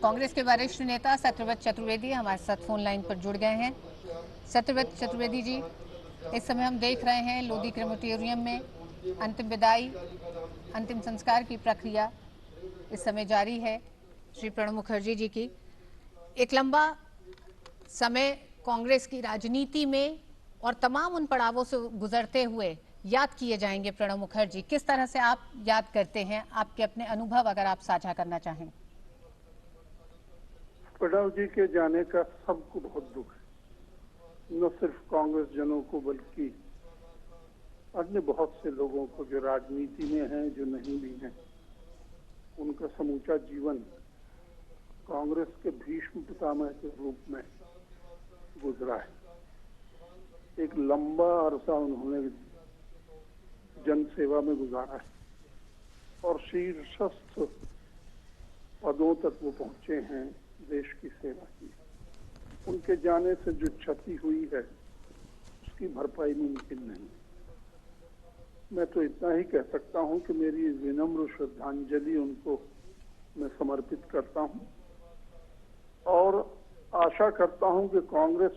कांग्रेस के वरिष्ठ नेता सत्यव्रत चतुर्वेदी हमारे साथ फोन लाइन पर जुड़ गए हैं। सत्यव्रत चतुर्वेदी जी, इस समय हम देख रहे हैं लोधी क्रेमेटोरियम में अंतिम विदाई, अंतिम संस्कार की प्रक्रिया इस समय जारी है श्री प्रणब मुखर्जी जी की। एक लंबा समय कांग्रेस की राजनीति में और तमाम उन पड़ावों से गुजरते हुए याद किए जाएंगे प्रणब मुखर्जी। किस तरह से आप याद करते हैं, आपके अपने अनुभव अगर आप साझा करना चाहें। प्रणब जी के जाने का सबको बहुत दुख है, न सिर्फ कांग्रेस जनों को बल्कि अन्य बहुत से लोगों को जो राजनीति में हैं, जो नहीं भी हैं। उनका समूचा जीवन कांग्रेस के भीष्म पितामह के रूप में गुजरा है। एक लंबा अरसा उन्होंने जन सेवा में गुजारा है और शीर्षस्थ पदों तक वो पहुंचे हैं, देश की सेवा की। उनके जाने से जो क्षति हुई है उसकी भरपाई मुमकिन नहीं। मैं तो इतना ही कह सकता हूं कि मेरी विनम्र श्रद्धांजलि उनको मैं समर्पित करता हूं और आशा करता हूं कि कांग्रेस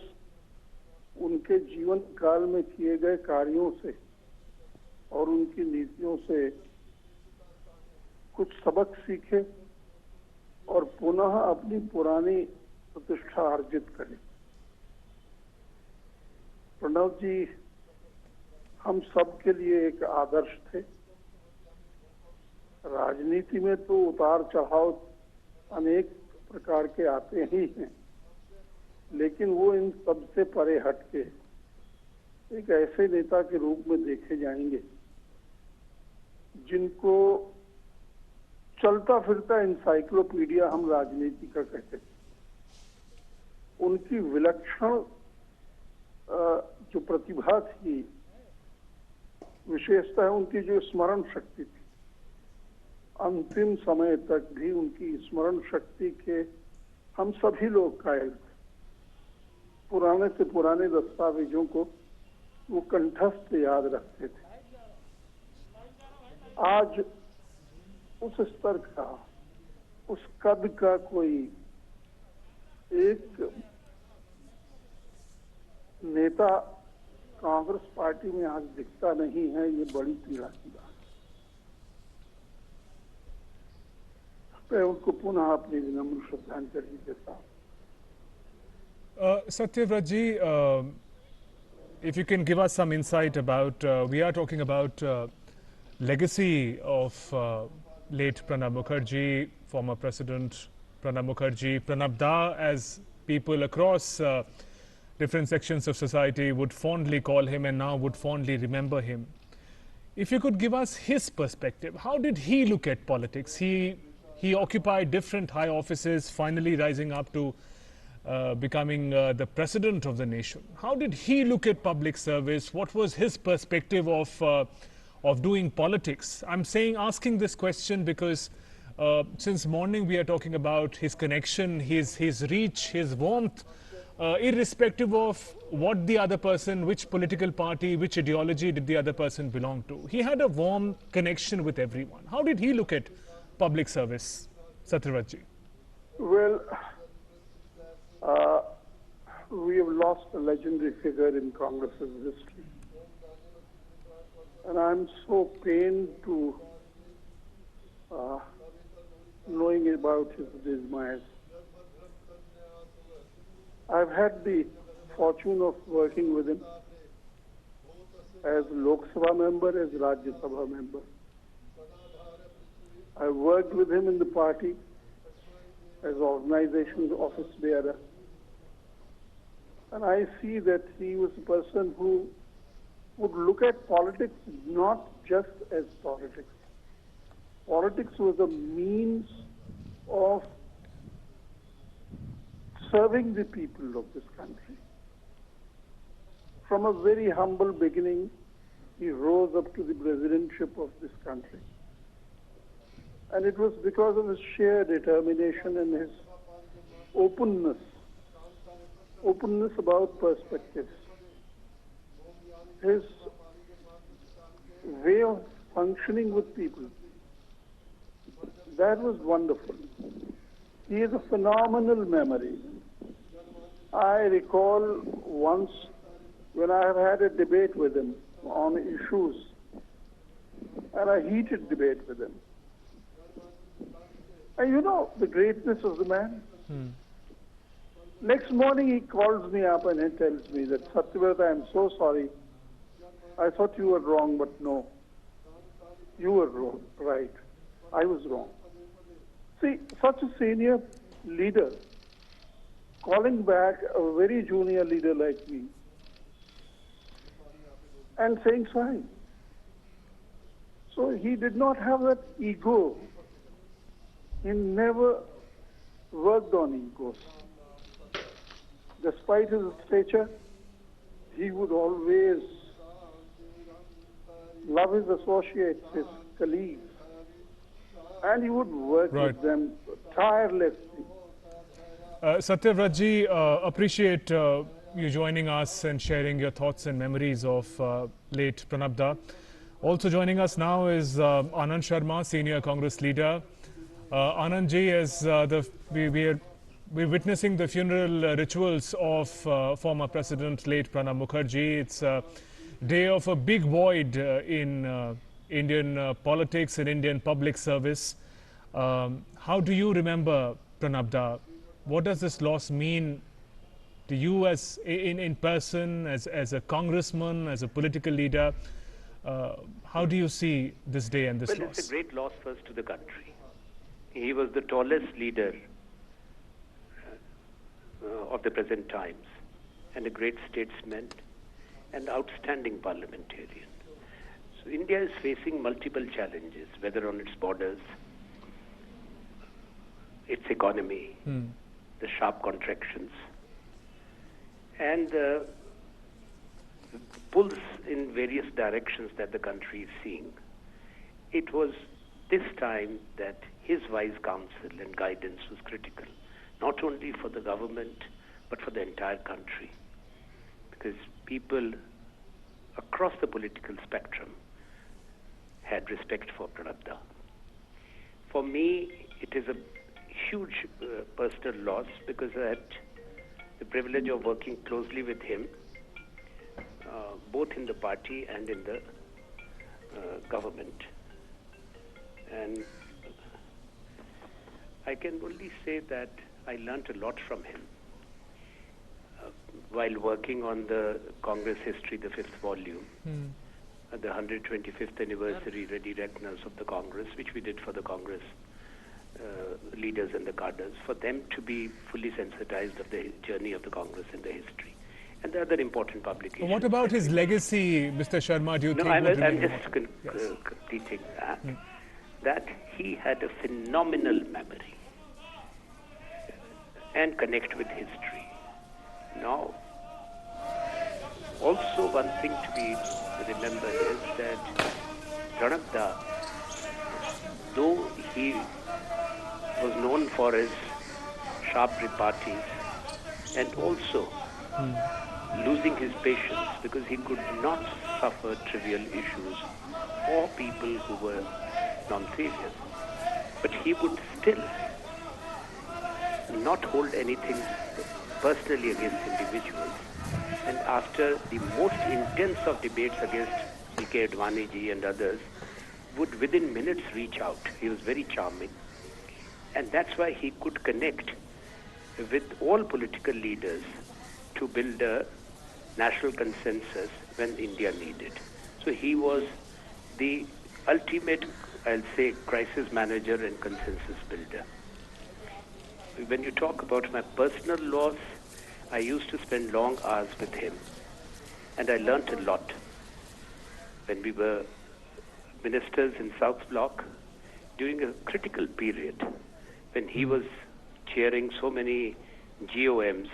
उनके जीवन काल में किए गए कार्यों से और उनकी नीतियों से कुछ सबक सीखे और पुनः अपनी पुरानी प्रतिष्ठा अर्जित करे। प्रणब जी हम सब के लिए एक आदर्श थे। राजनीति में तो उतार चढ़ाव अनेक प्रकार के आते ही हैं, लेकिन वो इन सब से परे हटके एक ऐसे नेता के रूप में देखे जाएंगे जिनको चलता फिरता इंसाइक्लोपीडिया हम राजनीति का कहते हैं। उनकी विलक्षण जो प्रतिभा थी, विशेषता है उनकी जो स्मरण शक्ति थी, अंतिम समय तक भी उनकी स्मरण शक्ति के हम सभी लोग कायल थे। पुराने से पुराने दस्तावेजों को वो कंठस्थ याद रखते थे। आज उस स्तर का, उस कद का कोई एक नेता कांग्रेस पार्टी में आज दिखता नहीं है। ये बड़ी पीड़ा की बात है। मैं उनको पुनः अपनी विनम्र श्रद्धांजलि देता हूं। Satyavrat ji, if you can give us some insight about, we are talking about legacy of late Pranab Mukherjee, former President Pranab Mukherjee, Pranab Da, as people across different sections of society would fondly call him and now would fondly remember him. If you could give us his perspective, how did he look at politics? He occupied different high offices, finally rising up to becoming the president of the nation. How did he look at public service? What was his perspective of doing politics? I'm asking this question because since morning we are talking about his connection, his reach, his warmth, irrespective of what the other person, which political party, which ideology did the other person belong to. He had a warm connection with everyone. How did he look at public service, Satyavrat ji? Well, we have lost a legendary figure in Congress's history. And I'm so pained to knowing about his demise. I've had the fortune of working with him as Lok Sabha member, as Rajya Sabha member. I worked with him in the party as organization office bearer. And I see that he was a person who would look at politics not just as politics. Politics was a means of serving the people of this country. From a very humble beginning, he rose up to the presidentship of this country. And it was because of his sheer determination and his openness about perspectives, his way of functioning with people, That was wonderful. He has a phenomenal memory. I recall once when I have had a debate with him on issues, and a heated debate with him. And you know the greatness of the man? Next morning he calls me up and he tells me that, Satyavrat, I am so sorry. I thought you were wrong, but no. You were wrong, right. I was wrong. See, such a senior leader calling back a very junior leader like me and saying sorry. So he did not have that ego. He never worked on egos. Despite his stature, he would always love his associates, his colleagues, and he would work with them tirelessly. Satyavrat ji, appreciate you joining us and sharing your thoughts and memories of late Pranab Da. Also joining us now is Anand Sharma, senior Congress leader. Anand ji, as we're witnessing the funeral rituals of former President late Pranab Mukherjee. It's a day of a big void in Indian politics and Indian public service. How do you remember Pranab Da? What does this loss mean to you as in person, as a congressman, as a political leader? How do you see this day and this loss? Well, it's a great loss first to the country. He was the tallest leader of the present times, and a great statesman and outstanding parliamentarian. So India is facing multiple challenges, whether on its borders, its economy, the sharp contractions, and the pulls in various directions that the country is seeing. It was this time that his wise counsel and guidance was critical, not only for the government, but for the entire country. Because people across the political spectrum had respect for Pranab Da. For me, it is a huge personal loss because I had the privilege of working closely with him, both in the party and in the government. And I can only say that I learnt a lot from him while working on the Congress history, the 5th volume, the 125th anniversary ready reckoners of the Congress, which we did for the Congress leaders and the cadres, for them to be fully sensitized of the journey of the Congress and the history. And the other important publications. What about his legacy, Mr. Sharma? Do you think? I'm just completing that. That he had a phenomenal memory and connect with history. Now, also one thing to be remembered is that Pranab Da, though he was known for his sharp repartees and also losing his patience because he could not suffer trivial issues or people who were non-serious. But he would still not hold anything personally against individuals. And after the most intense of debates against P.K. Advani ji and others, would within minutes reach out. He was very charming. And that's why he could connect with all political leaders to build a national consensus when India needed. So he was the ultimate, I'll say, crisis manager and consensus builder. When you talk about my personal loss, I used to spend long hours with him, and I learnt a lot. When we were ministers in South Block, during a critical period, when he was chairing so many GOMs,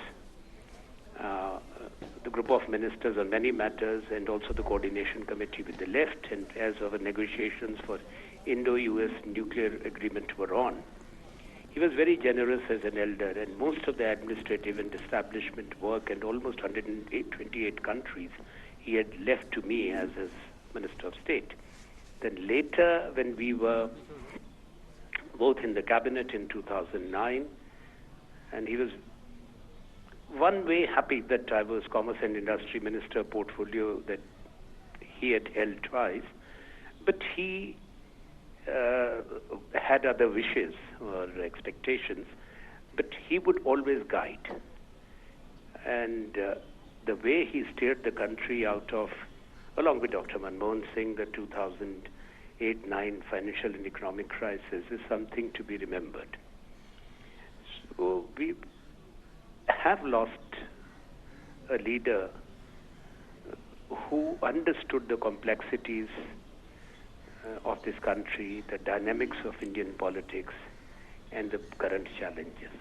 the group of ministers on many matters, and also the coordination committee with the left, and as our negotiations for Indo-US nuclear agreement were on, he was very generous as an elder, and most of the administrative and establishment work and almost 128 countries he had left to me as his Minister of State. Then later, when we were both in the cabinet in 2009, and he was one way happy that I was Commerce and Industry Minister portfolio that he had held twice, but he had other wishes or expectations, but he would always guide. And the way he steered the country out of, along with Dr. Manmohan Singh, the 2008-9 financial and economic crisis is something to be remembered. So we have lost a leader who understood the complexities of this country, the dynamics of Indian politics, and the current challenges.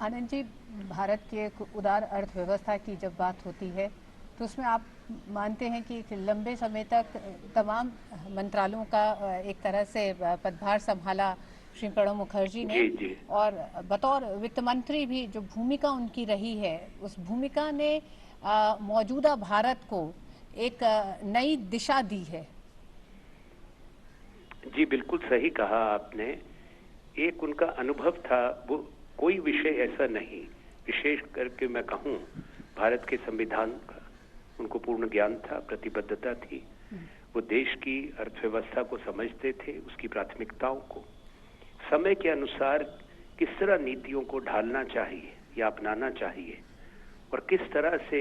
Anand ji, Bharat की एक उदार अर्थव्यवस्था की जब बात होती है तो उसमें आप मानते हैं कि लंबे समय तक तमाम मंत्रालयों का एक तरह से पदभार संभाला श्री प्रणब मुखर्जी ने, जी। और बतौर वित्त मंत्री भी जो भूमिका उनकी रही है, उस भूमिका ने मौजूदा भारत को एक नई दिशा दी है। जी बिल्कुल सही कहा आपने। एक उनका अनुभव था, वो कोई विषय ऐसा नहीं, विशेष करके मैं कहूँ भारत के संविधान का उनको पूर्ण ज्ञान था, प्रतिबद्धता थी। वो देश की अर्थव्यवस्था को समझते थे, उसकी प्राथमिकताओं को, समय के अनुसार किस तरह नीतियों को ढालना चाहिए या अपनाना चाहिए, और किस तरह से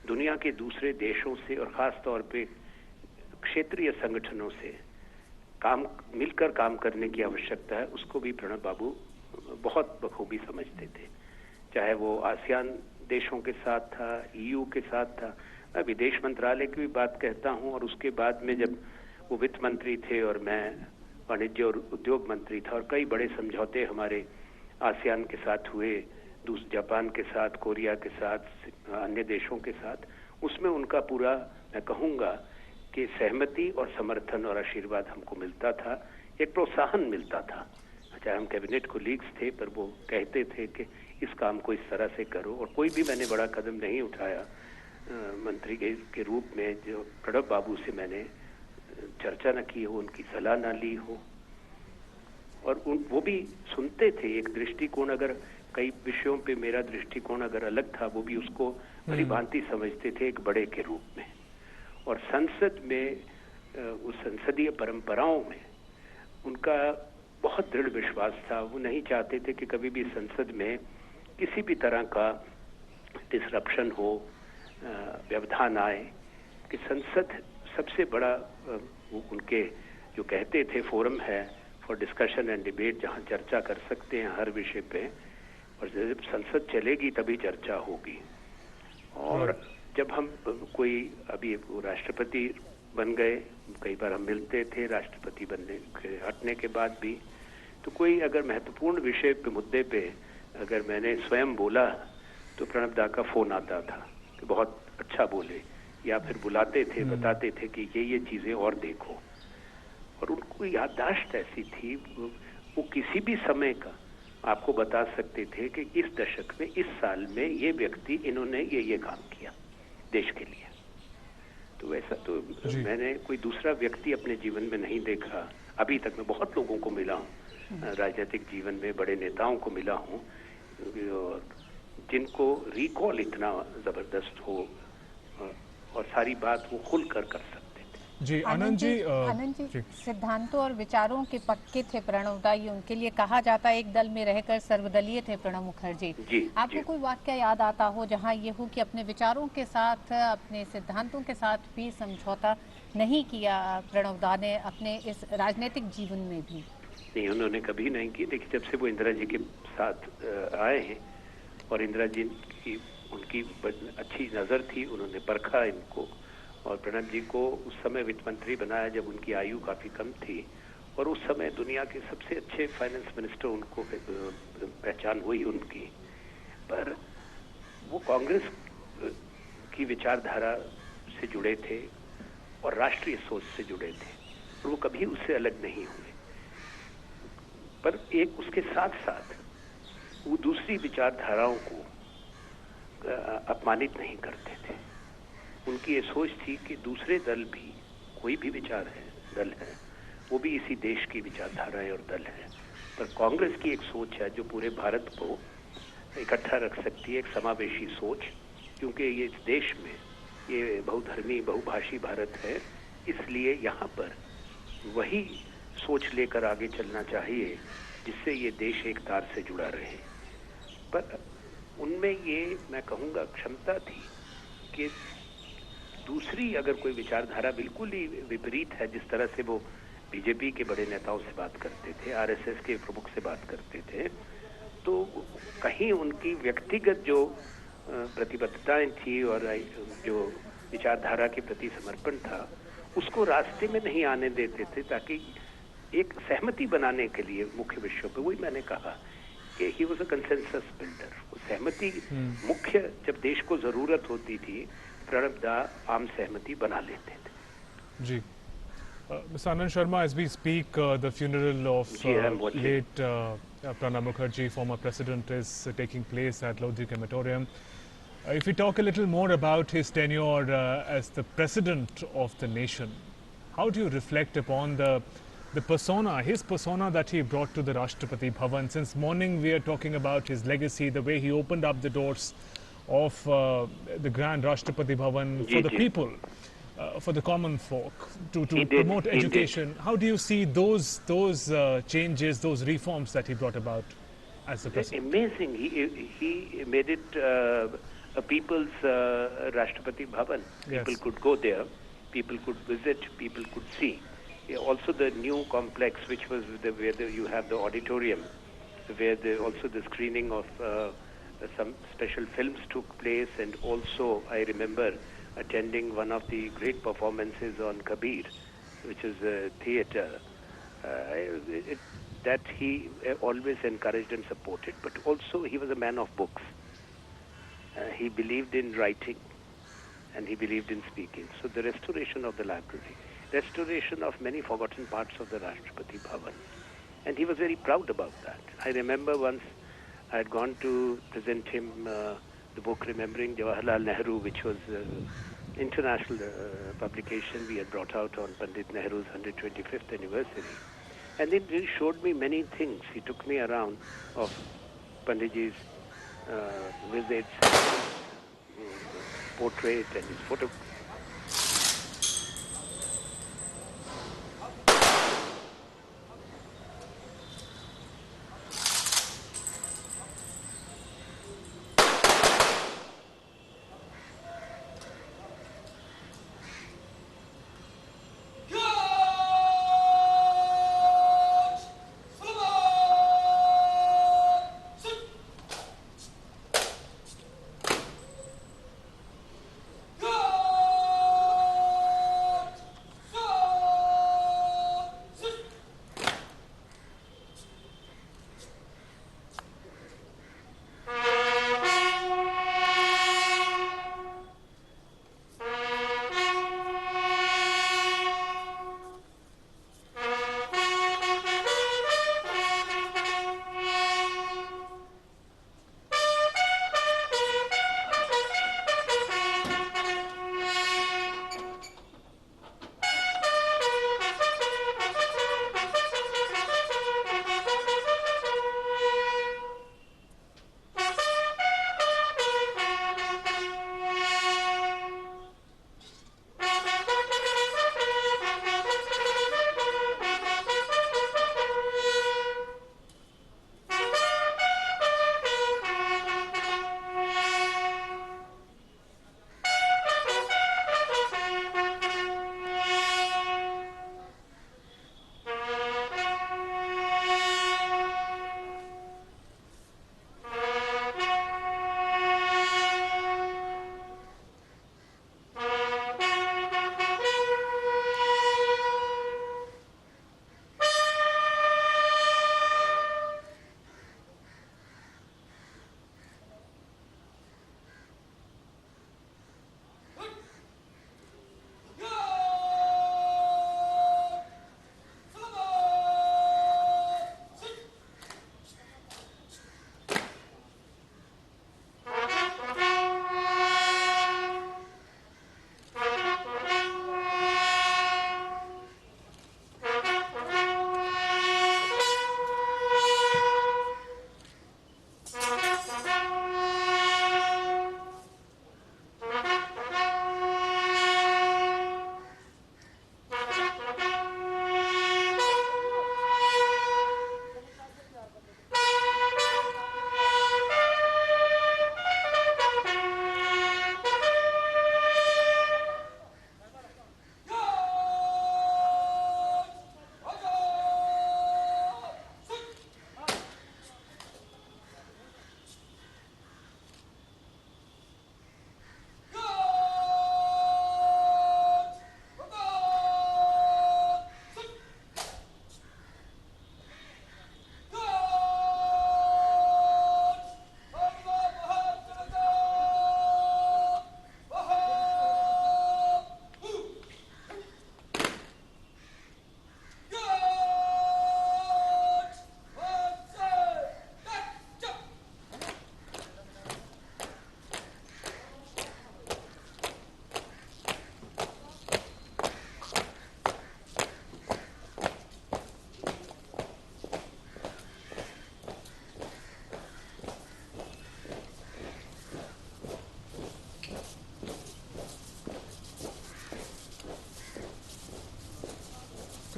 दुनिया के दूसरे देशों से और खास तौर पे क्षेत्रीय संगठनों से मिलकर काम करने की आवश्यकता है, उसको भी प्रणब बाबू बहुत बखूबी समझते थे। चाहे वो आसियान देशों के साथ था, EU के साथ था, मैं विदेश मंत्रालय की भी बात कहता हूँ, और उसके बाद में जब वो वित्त मंत्री थे और मैं वाणिज्य और उद्योग मंत्री था, और कई बड़े समझौते हमारे आसियान के साथ हुए, जापान के साथ, कोरिया के साथ, अन्य देशों के साथ, उसमें उनका पूरा मैं कहूँगा कि सहमति और समर्थन और आशीर्वाद हमको मिलता था, एक प्रोत्साहन मिलता था। चाहे हम कैबिनेट कोलीग्स थे, पर वो कहते थे कि इस काम को इस तरह से करो, और कोई भी मैंने बड़ा कदम नहीं उठाया मंत्री के रूप में जो प्रणब बाबू से मैंने चर्चा न की हो, उनकी सलाह न ली हो, और वो भी सुनते थे। एक दृष्टिकोण, अगर कई विषयों पे मेरा दृष्टिकोण अगर अलग था, वो भी उसको भली भांति समझते थे एक बड़े के रूप में। और संसद में, उस संसदीय परंपराओं में उनका बहुत दृढ़ विश्वास था। वो नहीं चाहते थे कि कभी भी संसद में किसी भी तरह का डिसरप्शन हो, व्यवधान आए, कि संसद सबसे बड़ा वो उनके जो कहते थे फोरम है फॉर डिस्कशन एंड डिबेट, जहाँ चर्चा कर सकते हैं हर विषय पे, और जब संसद चलेगी तभी चर्चा होगी। और जब हम कोई अभी राष्ट्रपति बन गए, कई बार हम मिलते थे राष्ट्रपति बनने के हटने के बाद भी, तो कोई अगर महत्वपूर्ण विषय पे, मुद्दे पे अगर मैंने स्वयं बोला तो प्रणब दा का फोन आता था कि बहुत अच्छा बोले, या फिर बुलाते थे, बताते थे कि ये चीजें और देखो। और उनको याददाश्त ऐसी थी, वो किसी भी समय का आपको बता सकते थे कि इस दशक में, इस साल में ये व्यक्ति, इन्होंने ये काम किया देश के लिए। तो वैसा तो मैंने कोई दूसरा व्यक्ति अपने जीवन में नहीं देखा अभी तक। मैं बहुत लोगों को मिला हूँ राजनीतिक जीवन में, बड़े नेताओं को मिला हूँ, जिनको रिकॉल इतना जबरदस्त हो और सारी बात वो खुल कर सकते थे। जी आनंद जी, सिद्धांतों और विचारों के पक्के थे प्रणब दा, ये उनके लिए कहा जाता है। एक दल में रहकर सर्वदलीय थे प्रणब मुखर्जी। आपको कोई वाक्य याद आता हो जहाँ ये हो कि अपने विचारों के साथ, अपने सिद्धांतों के साथ भी समझौता नहीं किया प्रणब दा ने अपने इस राजनीतिक जीवन में भी? नहीं, उन्होंने कभी नहीं की। देखिए, जब से वो इंदिरा जी के साथ आए हैं, और इंदिरा जी की उनकी अच्छी नज़र थी, उन्होंने परखा इनको, और प्रणब जी को उस समय वित्त मंत्री बनाया जब उनकी आयु काफ़ी कम थी, और उस समय दुनिया के सबसे अच्छे फाइनेंस मिनिस्टर उनको पहचान हुई उनकी। पर वो कांग्रेस की विचारधारा से जुड़े थे और राष्ट्रीय सोच से जुड़े थे, और वो कभी उससे अलग नहीं हुए। पर एक उसके साथ साथ वो दूसरी विचारधाराओं को अपमानित नहीं करते थे। उनकी ये सोच थी कि दूसरे दल भी, कोई भी विचार है, दल है, वो भी इसी देश की विचारधाराएं और दल है। पर कांग्रेस की एक सोच है जो पूरे भारत को इकट्ठा रख सकती है, एक समावेशी सोच, क्योंकि ये इस देश में ये बहुधर्मी बहुभाषी भारत है, इसलिए यहाँ पर वही सोच लेकर आगे चलना चाहिए जिससे ये देश एक तार से जुड़ा रहे। पर उनमें ये मैं कहूँगा क्षमता थी कि दूसरी अगर कोई विचारधारा बिल्कुल ही विपरीत है, जिस तरह से वो बीजेपी के बड़े नेताओं से बात करते थे, आरएसएस के प्रमुख से बात करते थे, तो कहीं उनकी व्यक्तिगत जो प्रतिबद्धताएं थी और जो विचारधारा के प्रति समर्पण था, उसको रास्ते में नहीं आने देते थे, ताकि एक सहमति बनाने के लिए मुख्य विषयों पे, वही मैंने कहा कि he was a consensus builder. वो सहमति मुख्य जब देश को जरूरत होती थी, प्रणब दा आम सहमति बना लेते थे। जी, Mr. Anand Sharma, as we speak, the funeral of late Pranab Mukherjee, former president, is taking place at Lodi Crematorium. If we talk a little more about his tenure as the president of the nation, how do you reflect upon the persona, his persona that he brought to the Rashtrapati Bhavan? Since morning we are talking about his legacy, the way he opened up the doors of the grand Rashtrapati Bhavan for the people. For the common folk, to promote education. How do you see those changes, those reforms that he brought about as the president? Amazing. He made it a people's Rashtrapati Bhavan. Yes. People could go there, people could visit, people could see. Also the new complex, which was where you have the auditorium, where also the screening of some special films took place, and also I remember attending one of the great performances on Kabir, which is a theatre, that he always encouraged and supported, but also he was a man of books. He believed in writing and he believed in speaking. So the restoration of the library, restoration of many forgotten parts of the Rashtrapati Bhavan, and he was very proud about that. I remember once I had gone to present him the book Remembering Jawaharlal Nehru, which was international publication we had brought out on Pandit Nehru's 125th anniversary. And then he showed me many things. He took me around of Panditji's visits, portrait and his photo.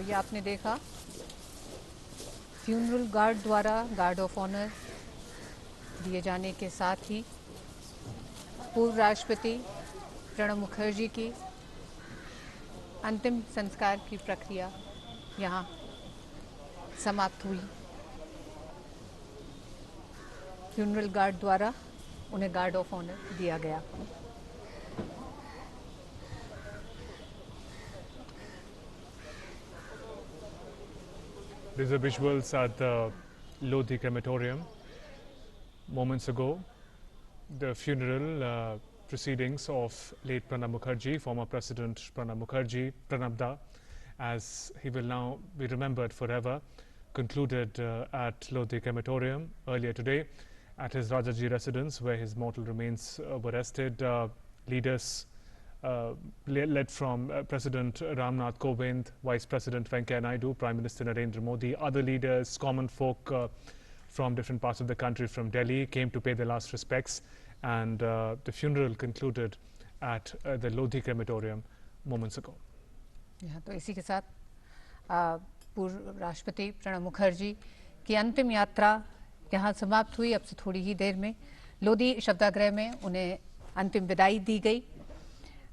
ये आपने देखा funeral guard द्वारा guard of honour दिए जाने के साथ ही पूर्व राष्ट्रपति प्रणब मुखर्जी की अंतिम संस्कार की प्रक्रिया यहाँ समाप्त हुई। फ्यूनरल गार्ड द्वारा उन्हें गार्ड ऑफ ऑनर दिया गया। These are visuals at the Lodhi crematorium. Moments ago, the funeral proceedings of late Pranab Mukherjee, former President Pranab Mukherjee, Pranab Da, as he will now be remembered forever, concluded at Lodhi crematorium earlier today at his Rajaji residence, where his mortal remains were rested. Leaders led from President Ramnath Kovind, Vice President Venkaiah Naidu, Prime Minister Narendra Modi, other leaders, common folk from different parts of the country, from Delhi, came to pay their last respects, and the funeral concluded at the Lodhi crematorium moments ago. यहाँ तो इसी के साथ पूर्व राष्ट्रपति प्रणब मुखर्जी की अंतिम यात्रा यहाँ समाप्त हुई। अब से थोड़ी ही देर में लोधी शवदाह में उन्हें अंतिम विदाई दी गई,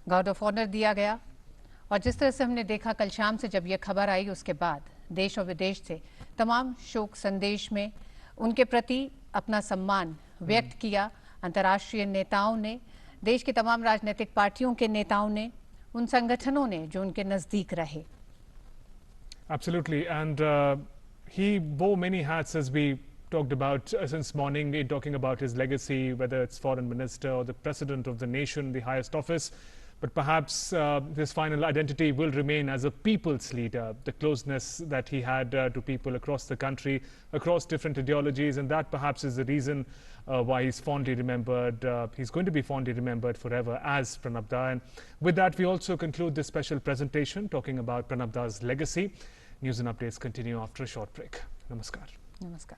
गार्ड ऑफ ऑनर दिया गया। और जिस तरह से हमने देखा कल शाम से जब यह खबर आई, उसके बाद देश और विदेश से तमाम शोक संदेश में उनके प्रति अपना सम्मान व्यक्त किया। अंतर्राष्ट्रीय नेताओं ने, देश की तमाम राजनीतिक पार्टियों के नेताओं ने, उन संगठनों ने जो उनके नजदीक रहे। Absolutely, and he bore many hats, as we talked about since morning, in talking about his legacy, whether it's foreign minister or the president of the nation, the highest office. But perhaps his final identity will remain as a people's leader, the closeness that he had to people across the country, across different ideologies, and that perhaps is the reason why he's fondly remembered. He's going to be fondly remembered forever as Pranab Da. And with that, we also conclude this special presentation talking about Pranab Da's legacy. News and updates continue after a short break. Namaskar. Namaskar.